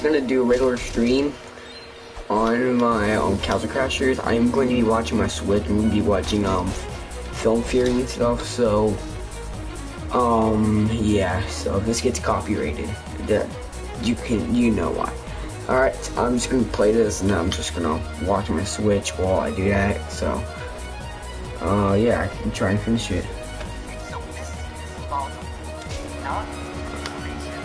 gonna do a regular stream on my Castle Crashers. I'm going to be watching my Switch. I'm going to be watching Film Fury and stuff. So yeah. So if this gets copyrighted, you know why. Alright, I'm just gonna play this and I'm just gonna watch my Switch while I do that. So yeah, I can try and finish it. So this is about non-information,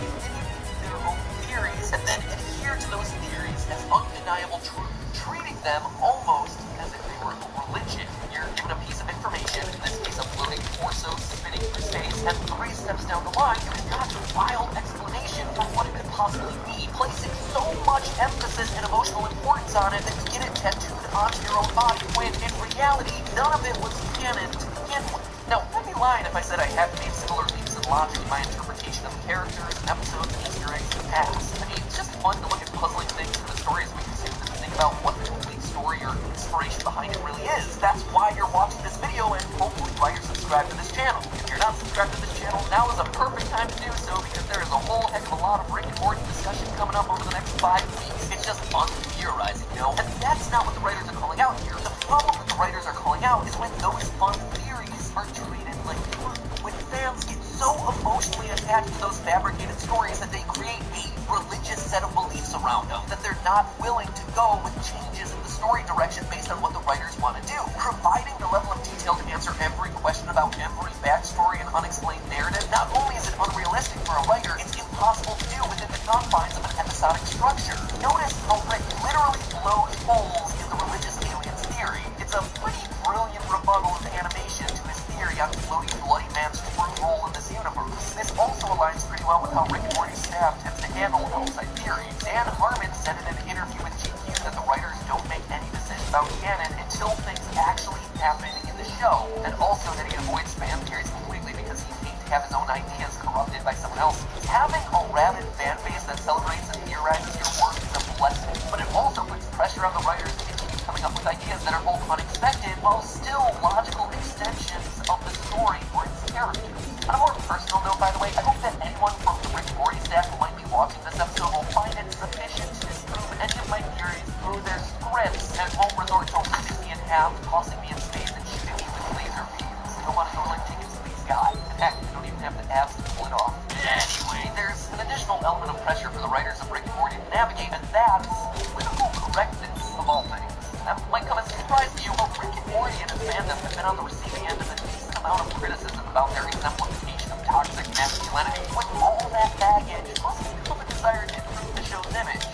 their own theories, and then adhere to those theories as undeniable truth, treating them almost as if they were a religion. You're given a piece of information, in this case a floating torso spinning through space, and 3 steps down the line, you've got a wild explanation for what it could possibly be, placing so much emphasis and emotional importance on it that you get it tattooed onto your own body, when in reality, none of it was canon to begin with. Now, I'd be lying if I said I hadn't made similar leaps in logic in my interpretation of characters, episodes, and Easter eggs in the past. I mean, it's just fun to look at puzzling things in the stories we consume and think about what the complete story or inspiration behind it really is. That's why you're watching this video, and hopefully why you're subscribed to this channel. If you're not subscribed to this channel, now is a perfect time to do so, because there is a whole heck of a lot of Rick and Morty discussion coming up over the next 5 weeks. It's just fun theorizing, you know? And that's not what the writers are calling out here. The problem that the writers are calling out is when those fun theories are treated like truth. When fans get so emotionally attached to those fabricated stories that they create a religious set of beliefs around them, that they're not willing to go with changes in the story direction based on what the writers want to do. Providing the level of detail to answer every question about every backstory and unexplained narrative, not only is it unrealistic for a writer, it's impossible to do within the confines of an episodic structure. Notice how Rick literally blows holes in the religious aliens theory. It's a pretty brilliant rebuttal of animation to his theory on floating bloody man's true role in this universe. This also aligns pretty well with how Rick and Morty's staff tends to handle outside theories. Dan Harmon said in an interview with GQ that the writers don't make any decision about canon until things actually happen in the show, and also that he avoids fan theories completely because he hates to have his own ideas corrupted by someone else. Having a rabid fan base that celebrates and theorizes your work is a blessing, but it also puts pressure on the writers to keep coming up with ideas that are both unexpected while still logical extensions of the story or its characters. On a more personal note, by the way, I hope that anyone from the Rick and Morty staff who might be watching this episode will find it sufficient to disprove any of my theories through their scripts and won't resort to ripping me in half, tossing me in space, and shooting me with laser beams. I don't want to go like Chicken Space Guy. In fact, I don't even have the abs to pull it off. Anyway, there's an additional element of pressure for the writers of Rick and Morty to navigate, and that's political correctness of all things. That might come as a surprise to you, but Rick and Morty and his fandom have been on the receiving end of a decent amount of criticism about their exemplification of toxic masculinity. With all that baggage, must come a desire to improve the show's image,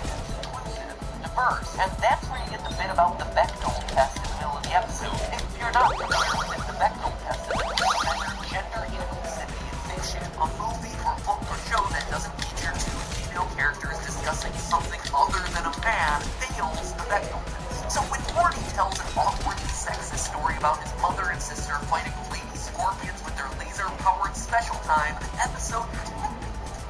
inclusive, diverse, and that's where you get the bit about the Bechdel test in the middle of the episode. If you're not familiar with it, the Bechdel test is a measure gender inclusivity in fiction. A movie or book or show that doesn't feature 2 female characters discussing something other than a man fails the Bechdel test. So when Morty tells an awkwardly sexist story about his mother and sister fighting lady scorpions with their laser-powered special time, the episode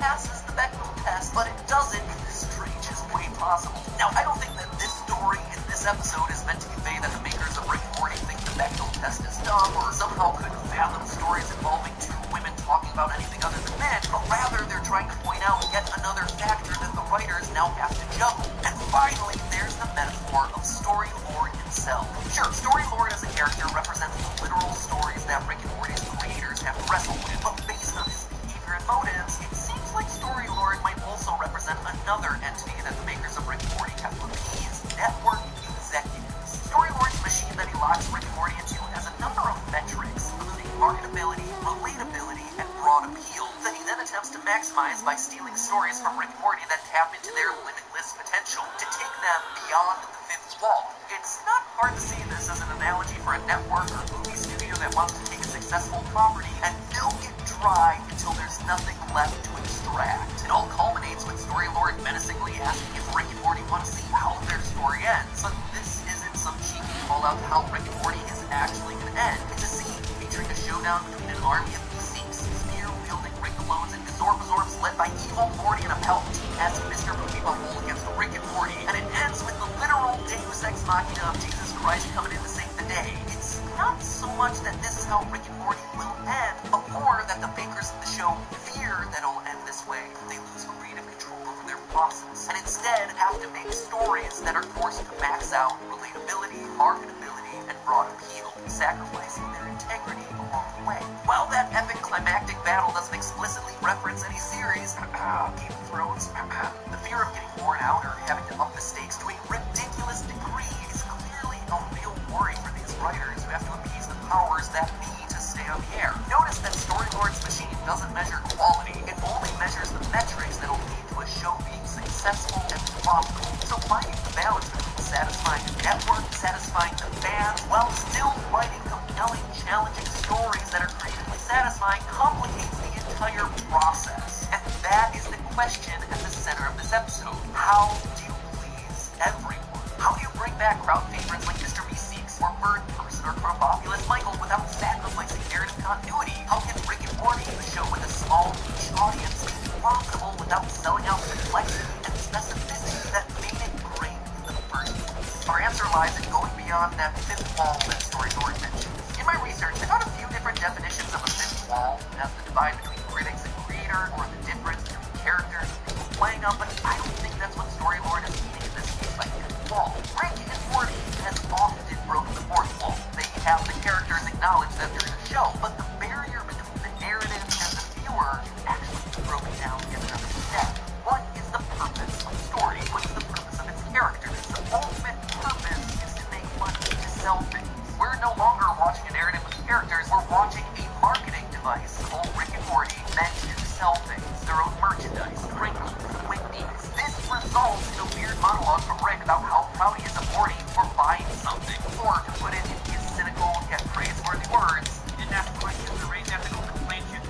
passes the Bechdel test, but it doesn't in the strangest way possible. Now, I don't think that this story in this episode is meant to convey that the makers of Rick and Morty think the Bechdel test is dumb or somehow couldn't fathom stories involving 2 women talking about anything other than men, but rather they're trying to point out yet another factor that the writers now have to juggle. And finally, there's the metaphor of Story Lord himself. Sure, Story Lord as a character represents the literal stories that Rick and Morty's creators have to wrestle with, but based on his behavior and motives, it seems like Story Lord might also represent another entity that the makers of Rick and Morty have to appease: network executives. Story Lord's machine that he locks Rick and Morty into has a number of metrics, including marketability, relatability, and broad appeal, that he then attempts to maximize by stealing stories from Rick and Morty that tap into their limitless potential to take them beyond the 5th wall. It's not hard to see this as an analogy for a network or movie studio that wants to take a successful property and milk it dry until there's nothing left to extract. It all culminates with Story Lord menacingly asking if Rick and Morty want to see how their story ends. But this isn't some cheeky call out to how Rick and Morty is actually going to end. It's a scene featuring a showdown between an army of Beseeks, spear-wielding Rick clones, and Gazorpazorps led by evil Morty and a Palpatine-esque Mr. Poopy Butthole against Rick and Morty, and it ends with the literal Deus Ex Machina of Jesus Christ coming in to save the day. It's not so much that this is how Rick and Morty will end, but more that the makers of the show fear that it'll end this way if they lose creative control over their process. And in instead have to make stories that are forced to max out relatability, marketability, and broad appeal, sacrificing their integrity along the way. While that epic climactic battle doesn't explicitly reference any series, Game of Thrones, the fear of getting worn out or having to up the stakes to a ridiculous degree is clearly a real worry for these writers who have to appease the powers that be to stay on the air. Notice that Storylord's machine doesn't measure quality, it only measures the metrics that'll lead to a show being successful and profitable. So finding the balance between satisfying the network, satisfying the fans, while still writing compelling, challenging stories that are creatively satisfying complicates the entire process. And that is the question at the center of this episode. How do you please everyone? How do you bring back crowd favorites like Mr. Meeseeks or Bird Person or Crumbopulous Michael without sacrificing narrative continuity? How can Rick and Morty, a show with a small niche audience, be profitable without selling out the complexity and specificity that made it great in the first place? Our answer lies in going beyond that fifth wall that Storylord mentioned. In my research, I found a few different definitions of a fifth wall, as the divide between critics and creator, or the difference between characters and people playing up, but I don't think that's what Storylord is meaning in this case by fifth wall. Rick and Morty has often broken the fourth wall. They have the characters acknowledge that they're in a show, but the barrier between the narrative and the viewer actually is broken down in another step. What is the purpose of a story? What is the purpose of its characters? The ultimate purpose is to make money, to sell things. We're no longer watching a narrative with characters, we're watching a marketing device called Rick and Morty meant to sell things, their own merchandise, Pringles, Wendy's. This results in a weird monologue from Rick about how proud he is of Morty for buying something, or to put it in his cynical yet praiseworthy words, You didn't ask questions or raise ethical complaints. You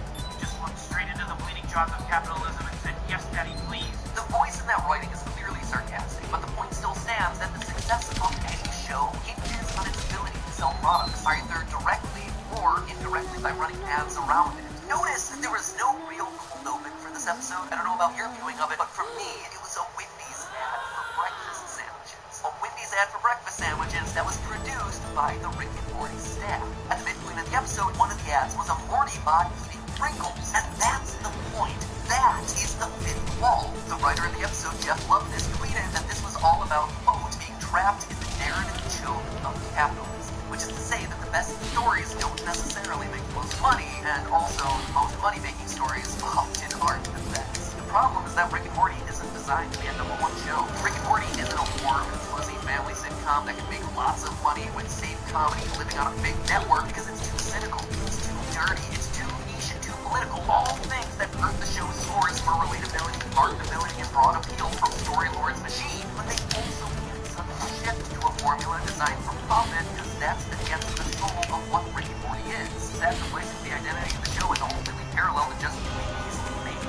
just looked straight into the bleeding jaws of capitalism and said, "Yes, Daddy, please." the voice in that writing is clearly sarcastic, but the point still stands that the success of any show hinges on its ability to sell products, either directly or indirectly by running ads around it. Notice that there was no real cold open for this episode. I don't know about your viewing of it, but for me, it was a Wendy's ad for breakfast sandwiches. A Wendy's ad for breakfast sandwiches that was produced by the Rick and Morty staff. At the midpoint of the episode, one of the ads was a Morty bot eating Pringles, and that's the point. That is the fifth wall. The writer of the episode, Jeff Loveness, tweeted that this was all about, quote, being trapped in the narrative choke of capitalism, which is to say that the best stories don't necessarily make the most money, and also the most money-making stories often aren't the best. The problem is that Rick and Morty isn't designed to be a #1 show. Rick and Morty isn't a warm and fuzzy family sitcom that can make lots of money with safe comedy living on a big network because it's too cynical, it's too dirty, it's too niche and too political. All things that hurt the show's scores for relatability, marketability, and broad appeal from Storylord's machine, but they also can't suddenly shift to a formula designed for profit because that's against the soul of what Rick and Morty is. Sacrificing the identity of the show is ultimately parallel to just doing easily made,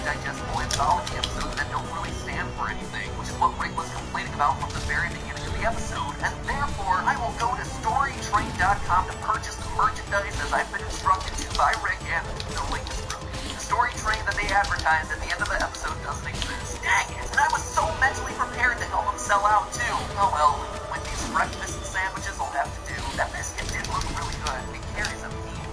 digestible anthology episodes that don't really stand for anything, which is what Rick was complaining about from the very beginning of the episode. And therefore, I will go to StoryTrain.com to purchase the merchandise as I've been instructed to by Rick, and the link is broken. The Story Train that they advertised at the end of the episode doesn't exist. Dang it! And I was so mentally prepared to help them sell out too. Oh well, Wendy's breakfast sandwiches will have to do. That biscuit did look really good. It carries a theme.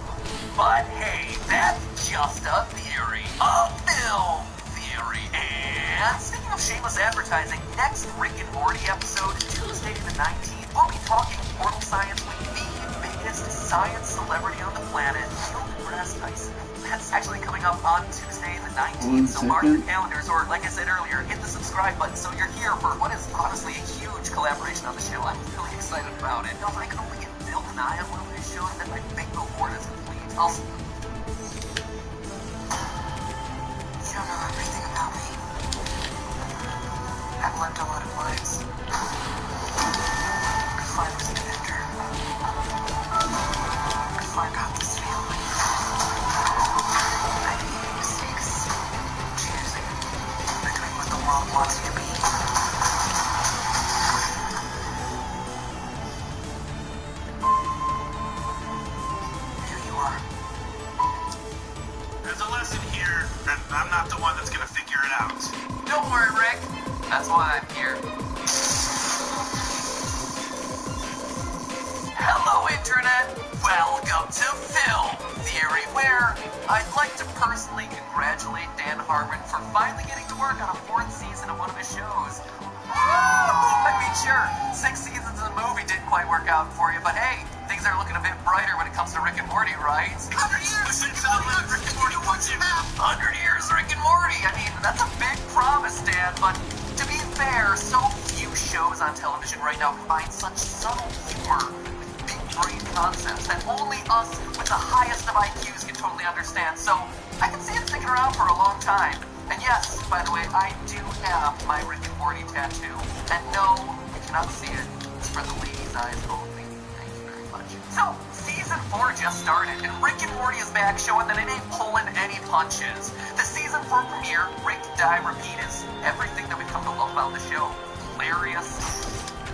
But hey, that's just a theory. A film theory. And speaking of shameless advertising, next Rick and Morty episode, Tuesday the 19th, we'll be talking Portal Science with the biggest science celebrity on the planet, Neil deGrasse Tyson. That's actually coming up on Tuesday the 19th, so mark your calendars, or like I said earlier, hit the subscribe button so you're here for what is honestly a huge collaboration on the show. I'm really excited about it. Now, if I could only get Bill and I on one of these shows, then my bingo board is complete. I'll see you. You don't know everything about me. I've lived a lot of lives. Before I was an actor. Before I got this family. I made mistakes. Choosing between what the world wants you to be. And who you are. There's a lesson here, and I'm not the one that's gonna figure it out. Don't worry, Rick. That's why I'm here. Hello, Internet. Welcome to Film Theory, where I'd like to personally congratulate Dan Harmon for finally getting to work on a 4th season of one of his shows. I mean, sure, 6 seasons of the movie didn't quite work out for you, but hey, things are looking a bit brighter when it comes to Rick and Morty, right? 100 years! Rick and Morty, what's it now? 100 years, Rick and Morty! I mean, that's a big promise, Dan, but to be fair, so few shows on television right now combine such subtle humor with big brain concepts that only us with the highest of IQs can totally understand, so I can see it sticking around for a long time. And yes, by the way, I do have my Rick and Morty tattoo. And no, you cannot see it. It's for the ladies' eyes only. Thank you very much. So, Season 4 just started, and Rick and Morty is back showing that it ain't pulling any punches. The Season 4 premiere, Rick, Die, Repeat, is everything that we've come to love about the show. Hilarious.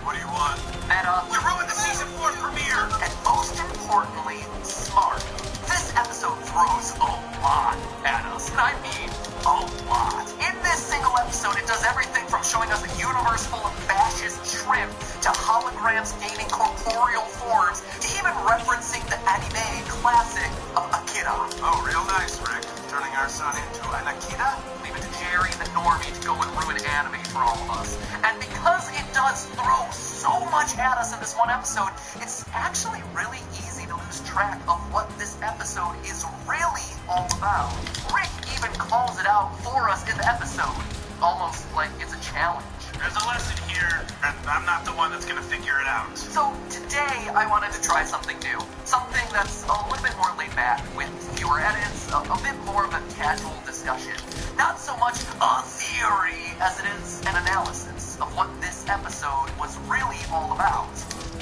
What do you want? Meta. You ruined the Season 4 premiere! And most importantly, smart. This episode throws a lot at us, and I mean a lot. In this single episode, it does everything from showing us a universe full of fascist shrimp to holograms gaining corporeal forms to even referencing the anime classic of Akira. Oh, real nice, Rick. Turning our son into an Akira? Leave it to Jerry the normie to go and ruin anime for all of us. And because it does throw so much at us in this one episode, it's actually really easy to lose track of what this episode is really all about. Rick even calls it out for us in the episode, almost like it's a challenge. There's a lesson here, and I'm not the one that's gonna figure it out. So today I wanted to try something new, something that's a little bit more laid back, with fewer edits, a bit more of a casual discussion. Not so much a theory as it is an analysis of what this episode was really all about.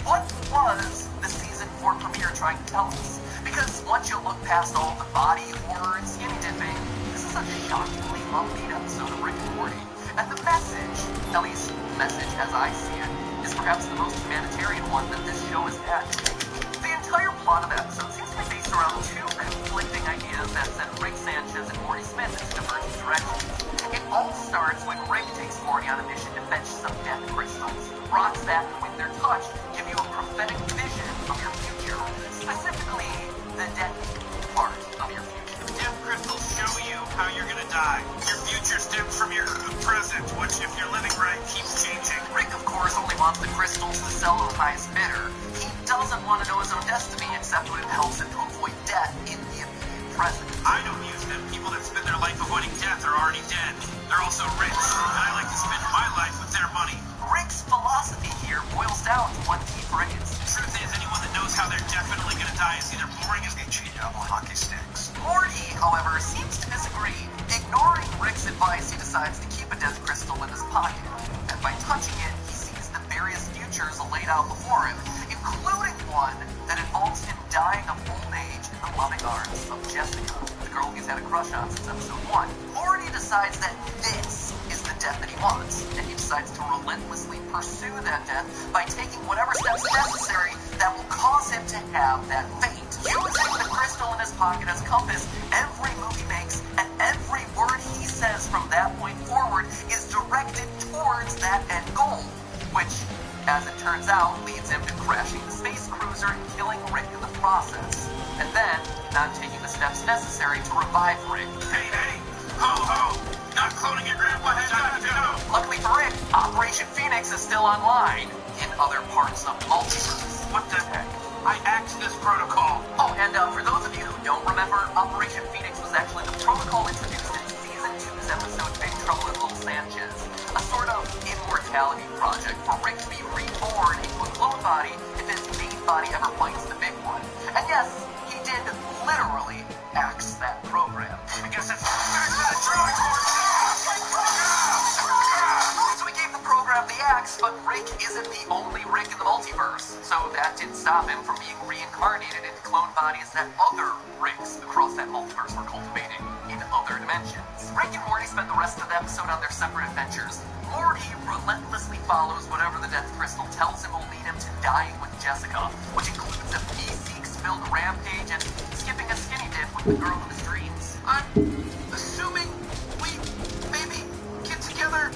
What was the Season 4 premiere trying to tell us? Because once you look past all the body horror and skinny dipping, this is a shockingly upbeat episode of Rick and Morty. And the message, at least the message as I see it, is perhaps the most humanitarian one that this show has had to date. The entire plot of the episode seems to be based around 2 conflicting ideas that send Rick Sanchez and Morty Smith in divergent directions. It all starts when Rick takes Morty on a mission to fetch some death crystals. Rocks that, when they're touched, give you a prophetic vision of your future, specifically the death part of your future. Death crystals show you how you're gonna die. Your future stems from your present, which, if you're living right, keeps changing. Rick, of course, only wants the crystals to sell to the highest bidder. He doesn't want to know his own destiny, except when it helps him to avoid death in the immediate present. I don't use them. People that spend their life avoiding death are already dead. They're also rich, and I like to spend my life with their money. Rick's philosophy here boils down to one key phrase. The truth is, anyone that knows how they're definitely gonna die is either boring as double hockey sticks. Morty, however, seems to disagree. Ignoring Rick's advice, he decides to keep a death crystal in his pocket. And by touching it, he sees the various futures laid out before him, including one that involves him dying of old age in the loving arms of Jessica, the girl he's had a crush on since episode 1. Morty decides that this is the death that he wants, and he decides to relentlessly pursue that death by taking whatever steps necessary that will cause him to have that fate. Using the crystal in his pocket as compass, every move he makes and every word he says from that point forward is directed towards that end goal, which, as it turns out, leads him to crashing the space cruiser and killing Rick in the process, and then not taking the steps necessary to revive Rick. Hey, ho, ho! Not cloning your grandpa, time to go! Luckily for Rick, Operation Phoenix is still online in other parts of the multiverse. What the heck? I axed this protocol. Oh, and for those of you who don't remember, Operation Phoenix was actually the protocol introduced in Season 2's episode Big Trouble in Little Sanchez, a sort of immortality project for Rick to be reborn into a clone body if his main body ever bites the big one. And yes, he did literally axe that program. I guess it's back to the drawing board. So we gave the program the axe, but Rick isn't the only Rick in the multiverse. So that didn't stop him from being reincarnated into clone bodies that other Ricks across that multiverse were cultivating in other dimensions. Rick and Morty spend the rest of the episode on their separate adventures. Morty relentlessly follows whatever the death crystal tells him will lead him to dying with Jessica, which includes a P-Seeks-filled rampage and skipping a skinny dip with the girl of his dreams. I'm assuming we maybe get together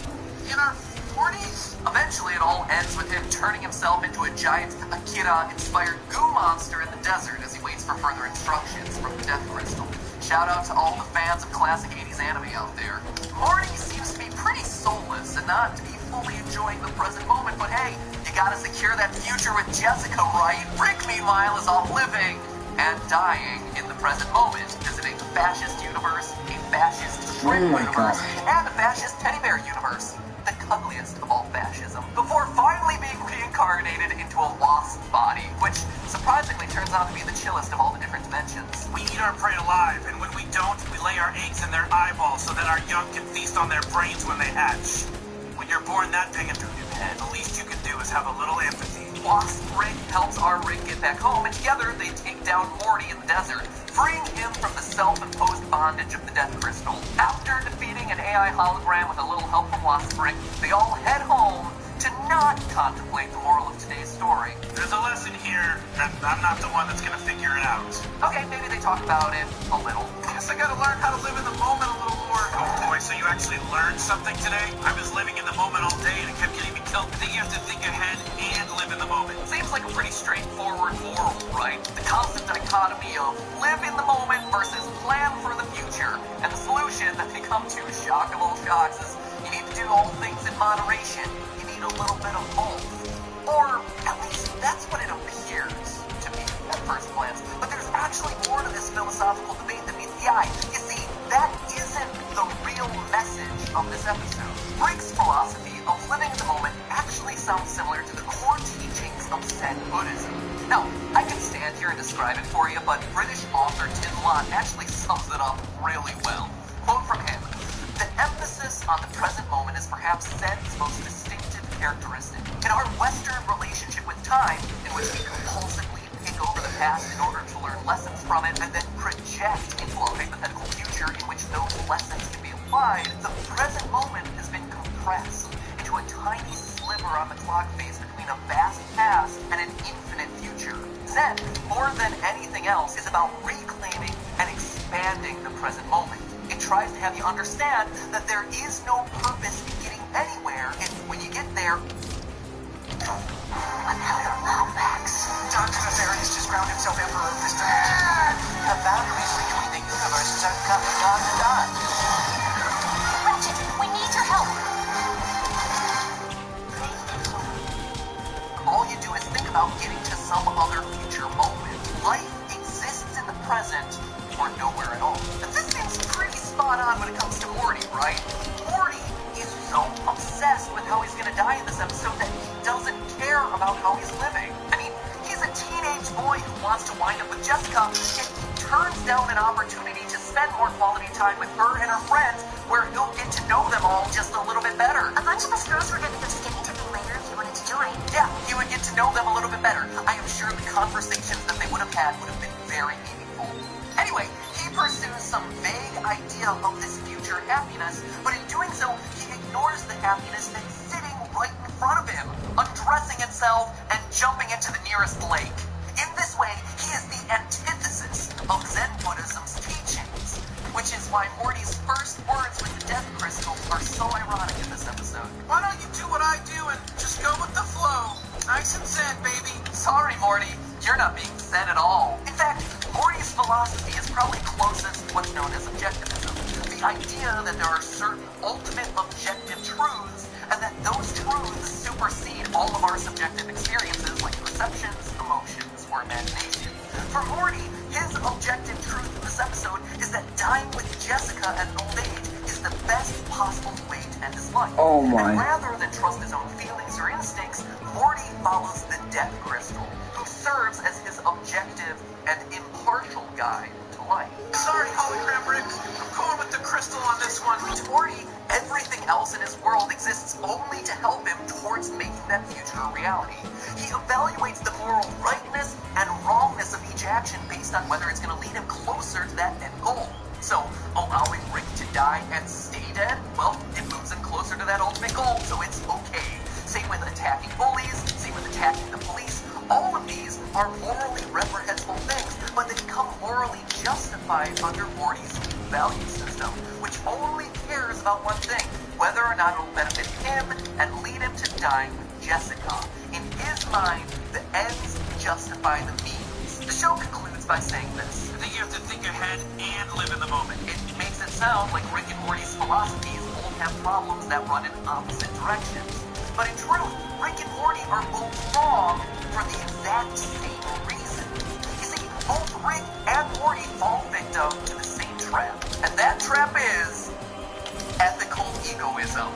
in our 40s? Eventually, Eventually, it all ends with him turning himself into a giant Akira-inspired goo monster in the desert as he waits for further instructions from the Death Crystal. Shout out to all the fans of classic 80s anime out there. Morty seems to be pretty soulless and not to be fully enjoying the present moment, but hey, you gotta secure that future with Jessica, right? Rick, meanwhile, is off living and dying in the present moment, visiting a fascist universe, a fascist shrimp universe, and a fascist teddy bear universe. The cuddliest of all fascism, before finally being reincarnated into a wasp body, which surprisingly turns out to be the chillest of all the different dimensions. We eat our prey alive, and when we don't, we lay our eggs in their eyeballs so that our young can feast on their brains when they hatch. When you're born that big into a new head, the least you can do is have a little empathy. Wasp Rick helps our Rick get back home, and together they take down Morty in the desert, freeing him from the self-imposed bondage of the Death Crystal. After defeating an AI hologram with a little help from Wasp Rick, they all head home to not contemplate the moral of today's story. There's a lesson here, and I'm not the one that's gonna figure it out. Okay, maybe they talk about it a little. Guess I gotta learn how to live in the moment a little more. Oh boy, so you actually learned something today? I was living in the moment all day and it kept getting me killed. I think you have to think ahead and live in the moment. Seems like a pretty straightforward moral, right? The constant dichotomy of live in the moment versus plan for the future. And the solution that they come to, shock of all shocks, is you need to do all things in moderation. You need a little bit of both. Or at least that's what it appears to be at first glance. But there's actually more to this philosophical debate than meets the eye. You see, that isn't the real message of this episode. Rick's philosophy of living in the moment actually sounds similar to the core teachings of Zen Buddhism. Now, I can stand here and describe it for you, but British author Tim Lott actually sums it up really well. Quote from him: "The emphasis on the present moment is perhaps Zen's most distinctive characteristic. In our Western relationship with time, in which we compulsively pick over the past in order to learn lessons from it, and then project into a hypothetical future in which those lessons can be applied, the present moment has been compressed into a tiny sliver on the clock face between a vast past and an infinite future. Zen, more than anything else, is about reclaiming and expanding the present moment. It tries to have you understand that there is no purpose in getting anywhere, and when you get there..." Another Lombax. Dr. Nefarious just crowned himself Emperor of this dimension. The boundaries between the universes are coming undone. Ratchet, we need your help. All you do is think about getting to some other future moment. Life exists in the present, or nowhere at all. And this seems pretty spot on when it comes to Morty, right? Morty is so obsessed with how he's gonna die in this episode that he doesn't care about how he's living. I mean, he's a teenage boy who wants to wind up with Jessica, yet he turns down an opportunity to spend more quality time with her and her friends, where he'll get to know them all just a little bit better. A bunch of us girls were going to go skinny dipping later if you wanted to join. Yeah, he would get to know them a little bit better. I am sure the conversations that they would have had would have been very meaningful. Anyway, he pursues some vague idea of this future happiness, but in doing so, he ignores the happiness that's sitting right in front of him, undressing himself and jumping into the nearest lake. In this way, he is the antithesis of Zen Buddhism's teachings, which is why Morty's first words with the Death Crystal are so ironic in this episode. Why don't you do what I do and just go with the flow? Nice and zen, baby. Sorry, Morty, you're not being zen at all. In fact, Morty's philosophy is probably closest to what's known as objectivism. The idea that there are certain ultimate objective truths, and that those truths supersede all of our subjective experiences like perceptions, emotions, or imagination. For Morty, his objective truth in this episode is that dying with Jessica at an old age is the best possible way to end his life. Oh my. And rather than trust his own feelings or instincts, Morty follows the Death Crystal, who serves as his objective and impartial guide to life. Sorry, hologram Rick. I'm going with the crystal on this one. To Morty, everything else in his world exists only to help him towards making that future a reality. He evaluates the moral rightness and wrongness of each action based on whether it's going to lead him closer to that end goal. So, allowing Rick to die and stay dead, well, it moves him closer to that ultimate goal, so it's okay. Same with attacking bullies, same with attacking the police. All of these are morally reprehensible things, but they become morally justified under Morty's value system, which only cares about one thing: whether or not it will benefit him and lead him to dying with Jessica. In his mind, the ends justify the means. The show concludes by saying this. I think you have to think ahead and live in the moment. It makes it sound like Rick and Morty's philosophies both have problems that run in opposite directions. But in truth, Rick and Morty are both wrong for the exact same reason. You see, both Rick and Morty fall victim to the same trap. And that trap is ethical egoism.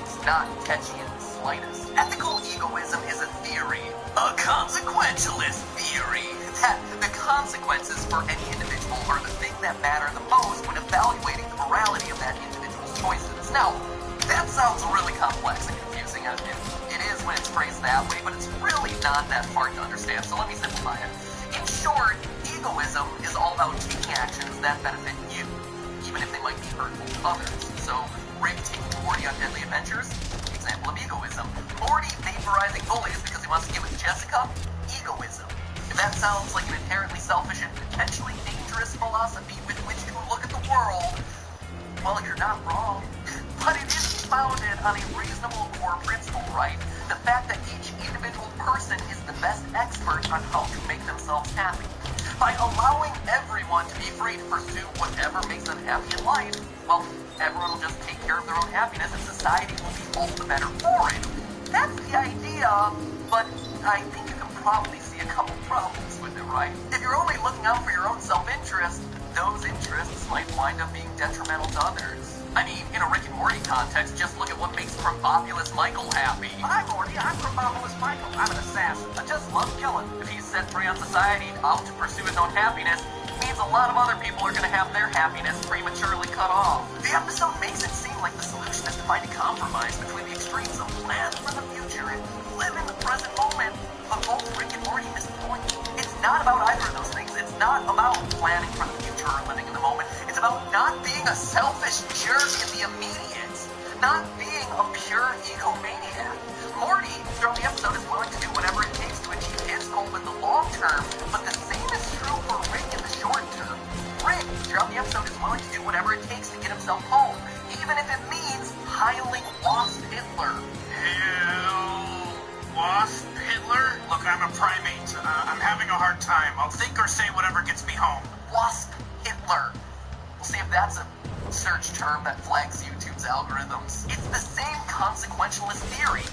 It's not catchy in the slightest. Ethical egoism is a theory, a consequentialist theory, that the consequences for any individual are the thing that matter the most when evaluating the morality of that individual's choices. Now, that sounds really complex and confusing, and it is when it's phrased that way, but it's really not that hard to understand, so let me simplify it. In short, egoism is all about taking actions that benefit you, even if they might be hurtful to others. So, Rick taking Morty on deadly adventures, example of egoism. Morty vaporizing bullies because he wants to get with Jessica, egoism. If that sounds like an inherently selfish and potentially dangerous philosophy with which to look at the world, well, you're not wrong. But it is founded on a reasonable core principle, right? The fact that each individual person is the best expert on how to make themselves happy. By allowing everyone to be free to pursue whatever makes them happy in life, well, everyone will just take care of their own happiness and society will be all the better for it. That's the idea, but I think you can probably see a couple problems with it, right? If you're only looking out for your own self-interest, those interests might wind up being detrimental to others. I mean, in a Rick and Morty context, just look at what makes Probobulous Michael happy. Hi, Morty. I'm Probobulous Michael. I'm an assassin. I just love killing. If he's set free on society out to pursue his own happiness, it means a lot of other people are going to have their happiness prematurely cut off. The episode makes it seem like the solution is to find a compromise between the extremes of plan for the future and live in the present moment. But both Rick and Morty miss the point. It's not about either of those things. It's not about planning for the future or living in the moment. It's about not being a selfish jerk in the immediate. Not being a pure egomaniac. Morty, throughout the episode, is willing to do whatever it takes to achieve his goal in the long term, but the same is true for Rick in the short term. Rick, throughout the episode, is willing to do whatever it takes to get himself home, even if it means piling Wasp Hitler. Wasp Hitler? Look, I'm a primate. I'm having a hard time. I'll think or say whatever gets me home. Wasp Hitler. We'll see if that's a search term that flags YouTube's algorithms. It's the same consequentialist theory,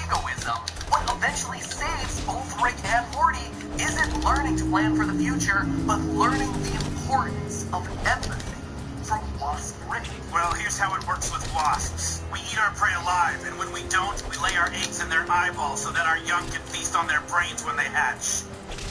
egoism. What eventually saves both Rick and Morty isn't learning to plan for the future, but learning the importance of empathy from Wasp Rick. Well, here's how it works with wasps. We eat our prey alive, and when we don't, we lay our eggs in their eyeballs so that our young can feast on their brains when they hatch.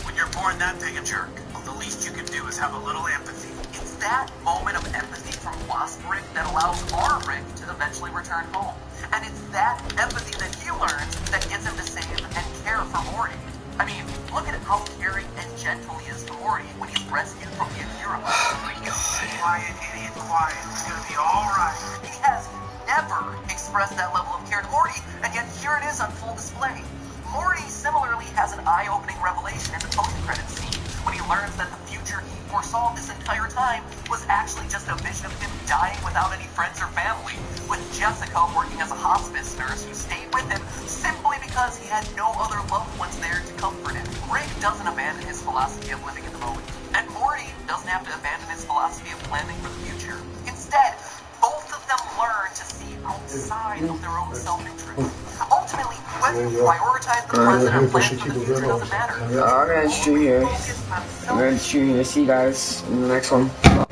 When you're born that big a jerk, the least you can do is have a little empathy. It's that moment of empathy from Wasp Rick that allows our Rick to eventually return home. And it's that empathy that he learns that gets him to save and care for Morty. I mean, look at how caring and gentle he is to Morty when he's rescued from the Akira. Oh my god. Quiet, idiot, quiet. It's gonna be alright. He has never expressed that level of care to Morty, and yet here it is on full display. Morty similarly has an eye-opening revelation in the post-credits scene when he learns that the future he foresaw this entire time was actually just a vision of him dying without any friends or family, with Jessica working as a hospice nurse who stayed with him simply because he had no other loved ones there to comfort him. Rick doesn't abandon his philosophy of living in the moment, and Morty doesn't have to abandon his philosophy of planning for the future. Instead, both of them learn to see outside of their own self-interest. Ultimately, whether you prioritize the present or plan for the future doesn't matter. I'm gonna stream here. Focus on I'm gonna stream here. See you guys in the next one.